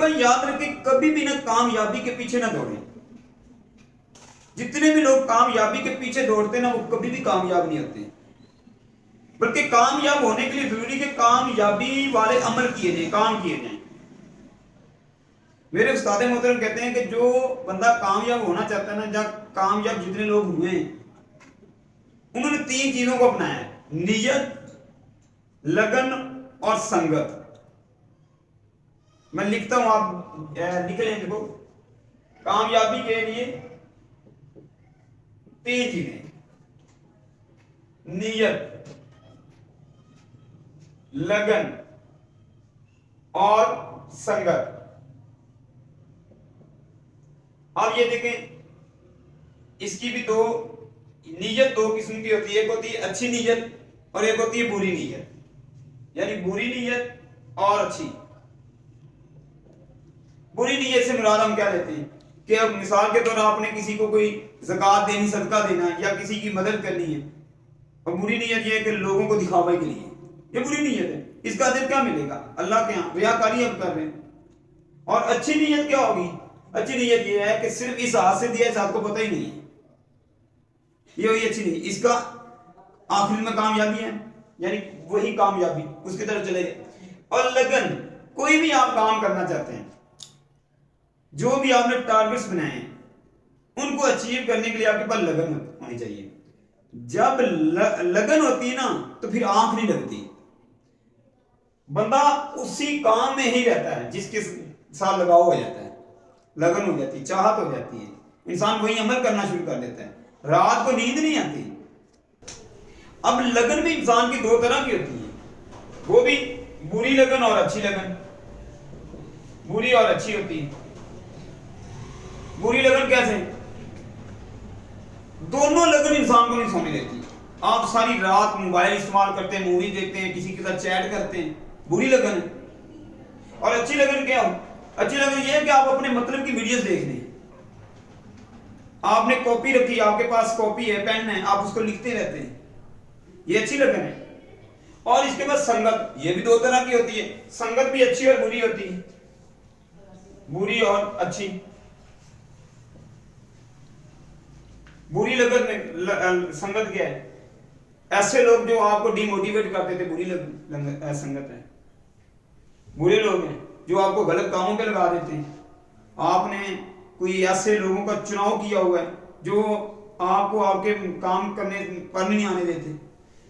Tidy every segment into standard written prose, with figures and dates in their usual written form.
بھائی یاد رکھیں کبھی بھی نہ کامیابی کے پیچھے نہ دوڑیں. جتنے بھی لوگ کامیابی کے پیچھے دوڑتے ہیں نا وہ کبھی بھی کامیاب نہیں ہوتے. بلکہ کامیاب ہونے کے لیے ضروری کہ کامیابی والے عمل کیے جائیں، کام کیے جائیں. میرے استاد محترم کہتے ہیں کہ جو بندہ کامیاب ہونا چاہتا ہے نا، جب کامیاب جتنے لوگ ہوئے ہیں انہوں نے 3 چیزوں کو اپنایا ہے: نیت، لگن اور سنگت. میں لکھتا ہوں، آپ لکھ لیں ان کو. کامیابی کے لیے 3 چیزیں: نیت، لگن اور سنگت. اب یہ دیکھیں، اس کی بھی نیت 2 قسم کی ہوتی ہے. ایک ہوتی ہے اچھی نیت اور ایک ہوتی ہے بری نیت. یعنی بری نیت اور اچھی. بری نیت سے مراد ہم کیا لیتے ہیں کہ اب مثال کے طور پر آپ نے کسی کو کوئی زکوٰۃ دینی، صدقہ دینا ہے یا کسی کی مدد کرنی ہے، اور بری نیت یہ ہے کہ لوگوں کو دکھاوے کے لیے، یہ بری نیت ہے. اس کا اجر کیا ملے گا اللہ کے ہاں؟ ریاکاری ہم کر رہے ہیں. اور اچھی نیت کیا ہوگی؟ اچھی نیت یہ ہے کہ صرف اس ہاتھ سے دیا، اس ہاتھ کو پتہ ہی نہیں ہے. یہ ہوئی اچھی نیت. اس کا آخر میں کامیابی ہے، یعنی وہی کامیابی اس کی طرف چلے گئے. اور لگن، کوئی بھی آپ کام کرنا چاہتے ہیں، جو بھی آپ نے ٹارگٹس بنائے ہیں ان کو اچیو کرنے کے لیے آپ کے پاس لگن ہونی چاہیے. جب لگن ہوتی ہے نا تو پھر آنکھ نہیں لگتی. بندہ اسی کام میں ہی رہتا ہے جس کے ساتھ لگاؤ ہو جاتا ہے، لگن ہو جاتی ہے، چاہت ہو جاتی ہے. انسان وہی عمل کرنا شروع کر دیتا ہے. رات کو نیند نہیں آتی. اب لگن بھی انسان کی 2 طرح کی ہوتی ہے، وہ بھی بری لگن اور اچھی لگن. بری اور اچھی ہوتی ہے. بری لگن کیسے؟ دونوں لگن انسان کو نہیں سونے دیتی. آپ ساری رات موبائل استعمال کرتے ہیں، مووی دیکھتے ہیں، کسی کے ساتھ چیٹ کرتے ہیں، بری لگن ہے. اور اچھی لگن کیا ہو؟ اچھی لگن یہ ہے کہ آپ اپنے مطلب کی ویڈیوز دیکھ رہے ہیں. آپ نے کاپی رکھی، آپ کے پاس کاپی ہے، پین ہے، آپ اس کو لکھتے رہتے ہیں، یہ اچھی لگن ہے. اور اس کے بعد سنگت، یہ بھی 2 طرح کی ہوتی ہے. سنگت بھی اچھی اور بری ہوتی ہے، بری اور اچھی. بری لگن میں سنگت کیا ہے؟ ایسے لوگ جو آپ کو ڈی موٹیویٹ کرتے تھے، بری سنگت ہے. برے لوگ ہیں جو آپ کو غلط کاموں پہ لگا دیتے ہیں. آپ نے کوئی ایسے لوگوں کا چناؤ کیا ہوا ہے جو آپ کو آپ کے کام کرنے پر نہیں آنے دیتے.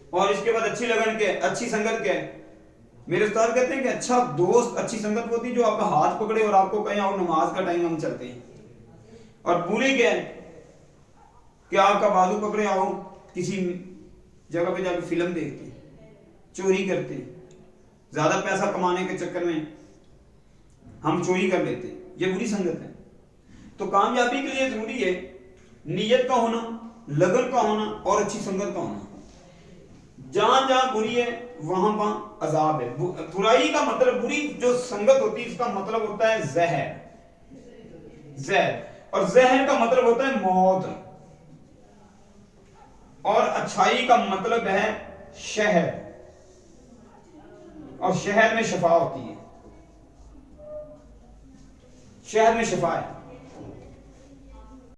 اور اس کے بعد اچھی لگن کیا ہے؟ اچھی سنگت کیا ہے؟ میرے استاد کہتے ہیں کہ اچھا دوست اچھی سنگت ہوتی ہے جو آپ کا ہاتھ پکڑے اور آپ کو کہیں اور نماز کا ٹائم ہم چلتے ہیں. اور بری کیا ہے کہ آپ کا بازو پکڑے آؤ کسی جگہ پہ جا کے فلم دیکھتے ہیں، چوری کرتے ہیں، زیادہ پیسہ کمانے کے چکر میں ہم چوری کر لیتے ہیں، یہ بری سنگت ہے. تو کامیابی کے لیے ضروری ہے نیت کا ہونا، لگن کا ہونا اور اچھی سنگت کا ہونا. جہاں جہاں بری ہے وہاں وہاں عذاب ہے. برائی کا مطلب، بری جو سنگت ہوتی ہے اس کا مطلب ہوتا ہے زہر. زہر، اور زہر کا مطلب ہوتا ہے موت. اور اچھائی کا مطلب ہے شہد، اور شہد میں شفا ہوتی ہے. شہد میں شفا ہے.